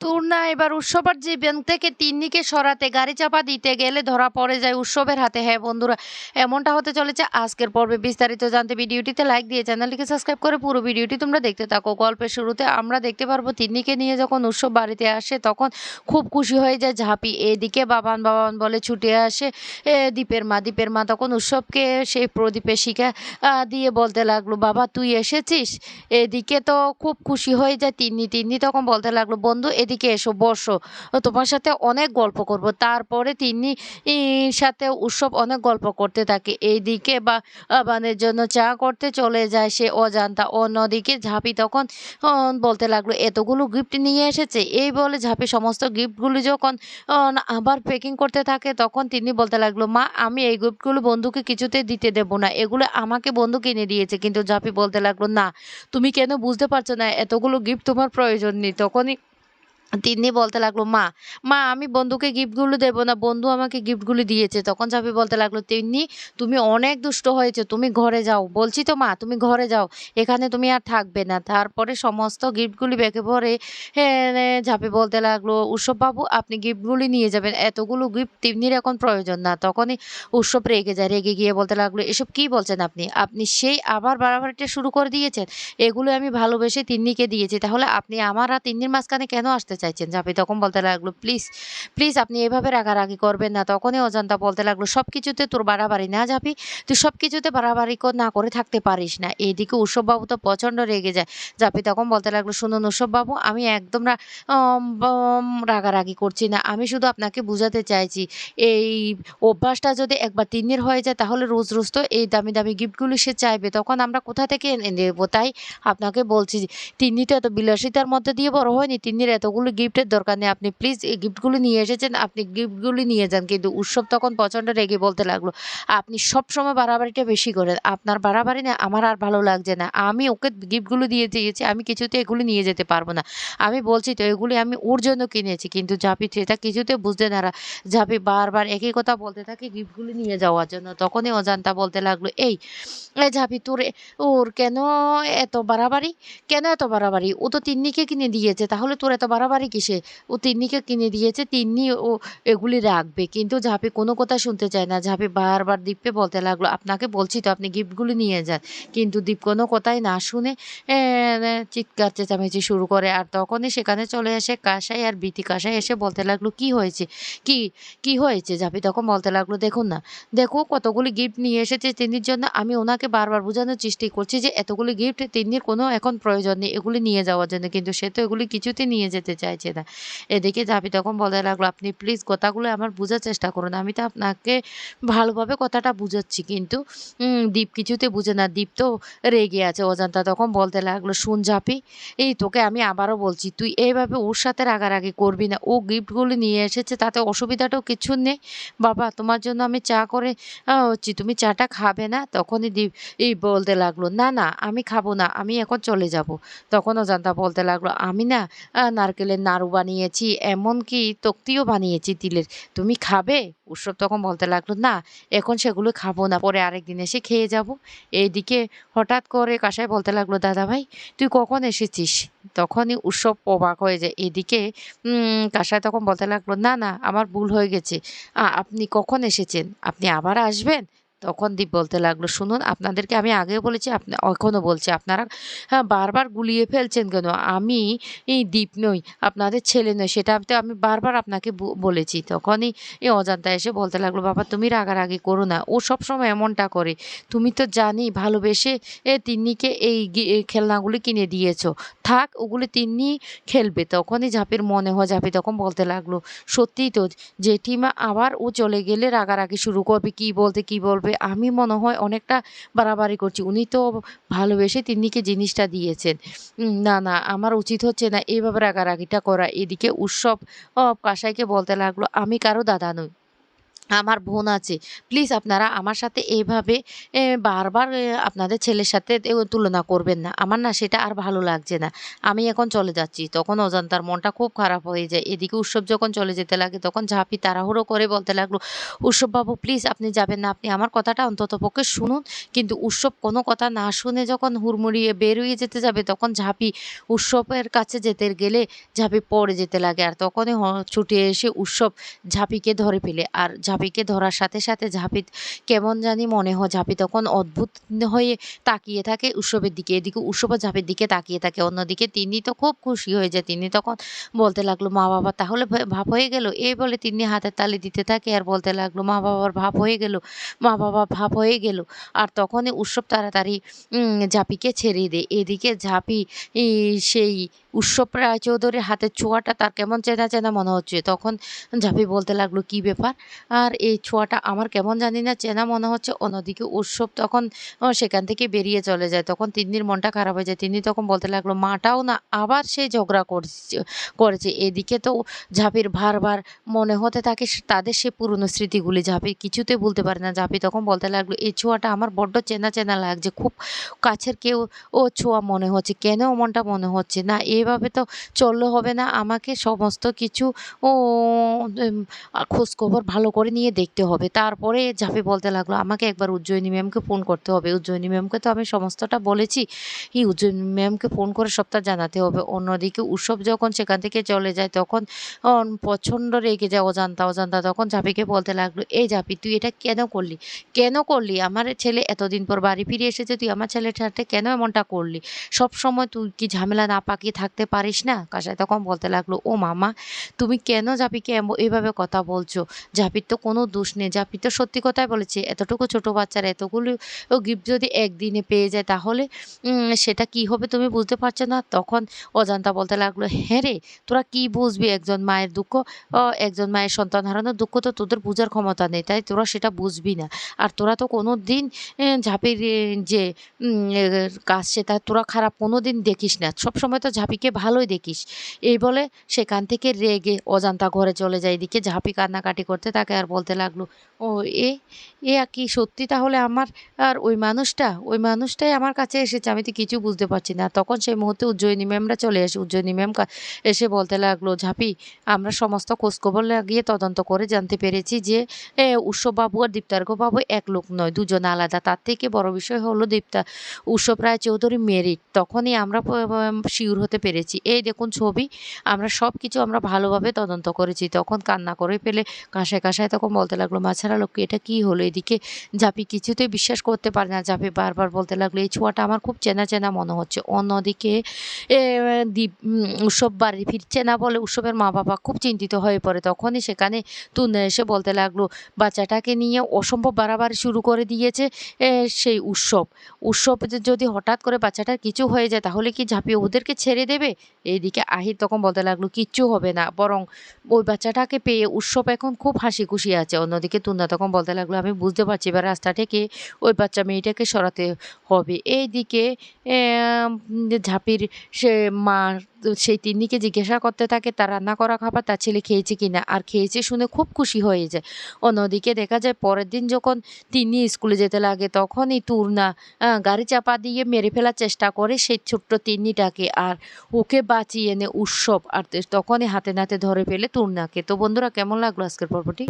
তুর্না এবার উৎসবার জীবন থেকে তিন্নিকে সরাতে গাড়ি চাপা দিতে গেলে ধরা পড়ে যায় উৎসবের হাতে। হ্যাঁ বন্ধুরা, এমনটা হতে চলেছে আজকের পর্বে। বিস্তারিত জানতে ভিডিওটিতে লাইক দিয়ে চ্যানেলটিকে সাবস্ক্রাইব করে পুরো ভিডিওটি তোমরা দেখতে থাকো। গল্পের শুরুতে আমরা দেখতে পারবো তিন্নিকে নিয়ে যখন উৎসব বাড়িতে আসে তখন খুব খুশি হয়ে যায় ঝাঁপি। এদিকে বাবান বাবান বলে ছুটে আসে দীপের মা তখন উৎসবকে সেই প্রদীপের শিখা দিয়ে বলতে লাগলো, বাবা তুই এসেছিস। এদিকে তো খুব খুশি হয়ে যায় তিন্নি তখন বলতে লাগলো, বন্ধু এদিকে এসো, বসো, তোমার সাথে অনেক গল্প করব। তারপরে তিন্নি সাথে উৎসব অনেক গল্প করতে থাকে। এইদিকে বানের জন্য চা করতে চলে যায় সে অজান্তা। অন্যদিকে ঝাঁপি তখন বলতে লাগলো, এতগুলো গিফট নিয়ে এসেছে। এই বলে ঝাঁপি সমস্ত গিফটগুলো যখন আবার প্যাকিং করতে থাকে তখন তিনি বলতে লাগলো, মা আমি এই গিফটগুলো বন্ধুকে কিছুতে দিতে দেবো না, এগুলো আমাকে বন্ধু কিনে দিয়েছে। কিন্তু ঝাঁপি বলতে লাগলো, না তুমি কেন বুঝতে পারছো না, এতগুলো গিফট তোমার প্রয়োজন নেই। তখনই তিন্নি বলতে লাগলো, মা আমি বন্ধুকে গিফটগুলো দেবো না, বন্ধু আমাকে গিফটগুলো দিয়েছে। তখন ঝাঁপি বলতে লাগলো, তিন্নি তুমি অনেক দুষ্ট হয়েছে, তুমি ঘরে যাও, বলছি তো মা তুমি ঘরে যাও, এখানে তুমি আর থাকবে না। তারপরে সমস্ত গিফটগুলি ব্যাগে ভরে ঝাঁপি বলতে লাগলো, উৎসব বাবু আপনি গিফটগুলি নিয়ে যাবেন, এতগুলো গিফট তিন্নির এখন প্রয়োজন না। তখনই উৎসব রেগে যায়, রেগে গিয়ে বলতে লাগলো, এসব কি বলছেন আপনি, আপনি সেই আবার বাড়াবাড়িটা শুরু করে দিয়েছেন। এগুলো আমি ভালোবেসে তিন্নিকে দিয়েছি, তাহলে আপনি আমার আর তিন্নির মাঝখানে কেন আসতে চাইছেন। ঝাঁপি তখন বলতে লাগলো, প্লিজ প্লিজ আপনি এভাবে রাগারাগি করবেন না। তখনই অজান্তা বলতে লাগলো, সব কিছুতে তোর বাড়াবাড়ি না ঝাঁপি, তুই সব কিছুতে বাড়াবাড়ি না করে থাকতে পারিস না। এইদিকে উৎসববাবু তো প্রচণ্ড রেগে যায়। ঝাঁপি তখন বলতে লাগলো, শুনুন উৎসববাবু, আমি একদম রাগারাগি করছি না, আমি শুধু আপনাকে বুঝাতে চাইছি এই অভ্যাসটা যদি একবার তিন্নির হয়ে যায় তাহলে রোজ রোজ তো এই দামি দামি গিফটগুলো সে চাইবে, তখন আমরা কোথা থেকে এনে দেবো। তাই আপনাকে বলছি যে তিন্নি তো এত বিলাসিতার মধ্যে দিয়ে বড় হয়নি, তিন্নির এতগুলো গিফটের দরকার নেই, আপনি প্লিজ এই গিফটগুলো নিয়ে এসেছেন, আপনি গিফটগুলি নিয়ে যান। কিন্তু উৎসব তখন প্রচণ্ড রেগে বলতে লাগলো, আপনি সবসময় বাড়াবাড়িটা বেশি করেন, আপনার বাড়াবাড়ি না আমার আর ভালো লাগছে না, আমি ওকে গিফটগুলো দিয়ে দিয়েছি, আমি কিছুতে এগুলি নিয়ে যেতে পারবো না, আমি বলছি তো এগুলি আমি ওর জন্য কিনেছি। কিন্তু ঝাঁপি সেটা কিছুতে বুঝতে না ঝাঁপি বারবার একই কথা বলতে থাকে গিফটগুলি নিয়ে যাওয়ার জন্য। তখনই অজান্তা বলতে লাগলো, এই ঝাঁপি তোর ওর কেন এত বাড়াবাড়ি, কেন এত বাড়াবাড়ি, ও তো তিন্নিকে কিনে দিয়েছে, তাহলে তোর এত বাড়াবাড়ি কিসে, ও তিন্নিকে কিনে দিয়েছে, তিন্নি ও এগুলি রাখবে। কিন্তু ঝাঁপি কোনো কথা শুনতে চায় না। ঝাঁপি বারবার দীপকে বলতে লাগলো, আপনাকে বলছি তো আপনি গিফটগুলি নিয়ে যান। কিন্তু দীপ কোনো কথাই না শুনে চিৎকার চেঁচামেচি শুরু করে। আর তখনই সেখানে চলে আসে কাসাই আর বিতি। কাসাই এসে বলতে লাগলো, কি হয়েছে, কি কি হয়েছে। ঝাঁপি তখন বলতে লাগলো, দেখুন না, দেখো কতগুলি গিফট নিয়ে এসেছে তিন্নির জন্য, আমি ওনাকে বারবার বোঝানোর চেষ্টা করছি যে এতগুলি গিফট তিন্নির কোনো এখন প্রয়োজন নেই এগুলি নিয়ে যাওয়ার জন্য, কিন্তু সে তো এগুলি কিছুতে নিয়ে যেতে চাইছে না। এদিকে ঝাঁপি তখন বলতে লাগলো, আপনি প্লিজ কথাগুলো আমার বোঝার চেষ্টা করুন, আমি তো আপনাকে ভালোভাবে কথাটা বুঝাচ্ছি, কিন্তু দীপ কিছুতে বুঝে না, দীপ তো রেগে আছে। অজান্তা তখন বলতে লাগলো, শুন ঝাঁপি, এই তোকে আমি আবারও বলছি, তুই এইভাবে ওর সাথে রাগারাগি করবি না, ও গিফটগুলি নিয়ে এসেছে তাতে অসুবিধাটাও কিছু নেই। বাবা তোমার জন্য আমি চা করে হচ্ছি, তুমি চাটা খাবে না। তখনই দীপ বলতে লাগলো, না না আমি খাবো না, আমি এখন চলে যাব। তখন অজান্তা বলতে লাগলো, আমি না নারকেলের নাড়ু বানিয়েছি, এমনকি তক্তিও বানিয়েছি তিলের, তুমি খাবে। উৎসব তখন বলতে লাগলো, না এখন সেগুলো খাবো না, পরে আরেকদিন এসে খেয়ে যাব। এইদিকে হঠাৎ করে কাসাই বলতে লাগলো, দাদা ভাই তুই কখন এসেছিস। তখনই উৎসব অবাক হয়ে যায়। এদিকে কাসাই তখন বলতে লাগলো, না না আমার ভুল হয়ে গেছে, আপনি কখন এসেছেন, আপনি আবার আসবেন। তখন দীপ বলতে লাগলো, শুনুন আপনাদেরকে আমি আগেও বলেছি, আপনি এখনও বলছি, আপনারা বারবার গুলিয়ে ফেলছেন কেন, আমি এই দীপ নই, আপনাদের ছেলে নই, সেটা তো আমি বারবার আপনাকে বলেছি। তখনই অজান্তা এসে বলতে লাগলো, বাবা তুমি রাগারাগি করো না, ও সবসময় এমনটা করে, তুমি তো জানি ভালোবেসে তিন্নিকে এই খেলনাগুলি কিনে দিয়েছো, থাক ওগুলি তিন্নি খেলবে। তখনই ঝাঁপির মনে হয়, ঝাঁপি তখন বলতে লাগলো, সত্যিই তো জেঠিমা আবার ও চলে গেলে রাগারাগি শুরু করবে, কি বলতে কি বলবে, আমি মনে হয় অনেকটা বাড়াবাড়ি করছি, উনি তো ভালোবেসে তিন্নিকে জিনিসটা দিয়েছেন, না না আমার উচিত হচ্ছে না এইভাবে রাগারাগিটা করা। এদিকে উৎসব কাসাইকে বলতে লাগলো, আমি কারো দাদা নই, আমার বোন আছে। প্লিজ আপনারা আমার সাথে এভাবে বারবার আপনাদের ছেলের সাথে তুলনা করবেন না। আমার না সেটা আর ভালো লাগছে না। আমি এখন চলে যাচ্ছি। তখন অজান্তার মনটা খুব খারাপ হয়ে যায়। এদিকে উৎসব যখন চলে যেতে লাগে তখন ঝাঁপি তাড়াহুড়ো করে বলতে লাগলো, "উৎসব বাবু প্লিজ আপনি যাবেন না। আপনি আমার কথাটা অন্ততপক্ষে শুনুন।" কিন্তু উৎসব কোনো কথা না শুনে যখন হুড়মুড়িয়ে বের হয়ে যেতে যাবে তখন ঝাঁপি উৎসবের কাছে যেতে গেলে ঝাঁপি পড়ে যেতে লাগে। আর তখনই ছুটে এসে উৎসব ঝাঁপিকে ধরে ফেলে। আর ঝাঁপিকে ধরার সাথে, সাথে ঝাঁপি কেমন জানি মনে হয় ঝাঁপি তখন অদ্ভুত হয়ে তাকিয়ে থাকে উৎসবের দিকে। এদিকে উৎসবও ঝাঁপির দিকে তাকিয়ে থাকে। অন্যদিকে তিন্নি তো খুব খুশি হয়ে যায়। তিন্নি তখন বলতে লাগলো, "মা-বাবা তাহলে ভাব হয়ে গেল?" এই বলে তিন্নি হাতের তালি দিতে থাকে আর বলতে লাগলো, "মা-বাবার ভাব হয়ে গেল, মা-বাবা ভাব হয়ে গেল।" আর তখনই উৎসব তাড়াতাড়ি ঝাঁপিকে ছেড়ে দেয়। এদিকে ঝাঁপি ই সেই উৎসব রায়চৌধুরীর হাতের ছোঁয়াটা তার কেমন চেনা, চেনা মনে হচ্ছে। তখন ঝাঁপি বলতে লাগলো, "কি ব্যাপার? আর এই ছোঁয়াটা আমার কেমন জানি না চেনা মনে হচ্ছে।" অন্যদিকে উৎসব তখন সেখান থেকে বেরিয়ে চলে যায়। তখন তিন্নির মনটা খারাপ হয়ে যায়। তিন্নি তখন বলতে লাগলো, "মাটাও না আবার সেই ঝগড়া করেছে।" এদিকে তো ঝাঁপির বারবার মনে হতে থাকে তাদের সে পুরনো স্মৃতিগুলি। ঝাঁপি কিছুতেই ভুলতে পারে না। ঝাঁপি তখন বলতে লাগলো, "এই ছোঁয়াটা আমার বড্ড চেনা, চেনা লাগছে। খুব কাছের কেউ ছোঁয়া মনে হচ্ছে। কেন এমনটা মনে হচ্ছে? না এভাবে তো চললে হবে না। আমাকে সমস্ত কিছু ও এম খোঁজখবর ভালো করে নিয়ে দেখতে হবে।" তারপরে ঝাঁপি বলতে লাগলো, "আমাকে একবার উজ্জয়িনী ম্যামকে ফোন করতে হবে। উজ্জয়িনী ম্যামকে তো আমি সমস্তটা বলেছি। এই উজ্জয়িনী ম্যামকে ফোন করে সবটা জানাতে হবে।" অন্যদিকে উৎসব যখন সেখান থেকে চলে যায় তখন প্রচণ্ড রেগে যায় অজান্তা। অজান্তা তখন ঝাঁপিকে বলতে লাগলো, "এই ঝাঁপি তুই এটা কেন করলি? কেন করলি? আমার ছেলে এতদিন পর বাড়ি ফিরে এসেছে। তুই আমার ছেলের সাথে কেন এমনটা করলি? সবসময় তুই কি ঝামেলা না পাকিয়ে থাকতে পারিস না?" কাসাই তখন বলতে লাগলো, "ও মামা তুমি কেন জাপিকে এভাবে কথা বলছো? জাপির তো কোনো দোষ নেই। জাপি তো সত্যি কথাই বলেছে। এতটুকু ছোট বাচ্চার এতগুলো গিফট যদি একদিনে পেয়ে যায় তাহলে সেটা কি হবে তুমি বুঝতে পারছো না?" তখন অজান্তা বলতে লাগলো, "হ্যাঁ রে, তোরা কি বুঝবি একজন মায়ের দুঃখ? একজন মায়ের সন্তান হারানোর দুঃখ তো তোদের বুঝার ক্ষমতা নেই। তাই তোরা সেটা বুঝবি না। আর তোরা তো কোনোদিন ঝাপির যে কাজ সেটা তোরা খারাপ কোনোদিন দেখিস না। সবসময় তো ঝাপিকে ভালোই দেখিস।" এই বলে সেখান থেকে রেগে অজান্তা ঘরে চলে যায়। এদিকে ঝাঁপি কান্নাকাটি করতে থাকে আর বলতে লাগলো, "ও এ এ কি সত্যি তাহলে আমার আর ওই মানুষটাই আমার কাছে এসেছে। আমি তো কিছু বুঝতে পারছি না।" তখন সেই মুহূর্তে উজ্জয়িনী ম্যামরা চলে আসে। উজ্জয়িনী ম্যাম এসে বলতে লাগলো, "ঝাঁপি আমরা সমস্ত খোঁজখবর লাগিয়ে তদন্ত করে জানতে পেরেছি যে উৎসববাবু আর দীপ্তার্ঘবাবু এক লোক নয়, দুজন আলাদা। তার থেকে বড় বিষয় হলো উৎসব রায়চৌধুরী মেরিট। তখনই আমরা শিওর হতে পেরেছি। এই দেখুন ছবি। আমরা সবকিছু আমরা ভালোভাবে তদন্ত করেছি।" তখন কান্না করে ফেলে কাঁসায়, কাঁসায় তখন বলতে লাগলো, "মা ছাড়া লক্ষ্মী এটা কি হলো?" এদিকে ঝাঁপি কিছুতেই বিশ্বাস করতে পারে না। ঝাঁপি বারবার বলতে লাগলো, "এই ছোঁয়াটা আমার খুব চেনা, চেনা মনে হচ্ছে।" অন্যদিকে উৎসব বাড়ি ফিরছে না বলে উৎসবের মা-বাবা খুব চিন্তিত হয়ে পড়ে। তখনই সেখানে টুনু এসে বলতে লাগলো, "বাচ্চাটাকে নিয়ে অসম্ভব বাড়াবাড়ি শুরু করে দিয়েছে সেই উৎসব। উৎসব যদি হঠাৎ করে বাচ্চাটার কিছু হয়ে যায় তাহলে কি ঝাঁপি ওদেরকে ছেড়ে দেবে?" এইদিকে আহির তখন বলতে লাগলো, "কিচ্ছু হবে না। বরং ওই বাচ্চাটাকে পেয়ে উৎসব এখন খুব হাসি খুশি আছে।" অন্যদিকে টুনা তখন বলতে লাগলো, "আমি বুঝতে পারছি এবার রাস্তা থেকে ওই বাচ্চা মেয়েটাকে সরাতে হবে।" এইদিকে ঝাঁপির সে মা সেই তিন্নিকে জিজ্ঞাসা করতে থাকে তার রান্না করা খাবার তার ছেলে খেয়েছে কিনা। আর খেয়েছে শুনে খুব খুশি হয়ে যায়। অন্যদিকে দেখা যায় পরের দিন যখন তিন্নি স্কুলে যেতে লাগে তখনই টুনা গাড়ি চাপা দিয়ে মেরে ফেলার চেষ্টা করে সেই ছোট্ট তিন্নিটাকে। আর ওকে বাঁচিয়ে এনে উৎসব আর তখনই হাতে নাতে ধরে ফেলে তূর্ণাকে। তো বন্ধুরা কেমন লাগলো আজকের পর্বটি?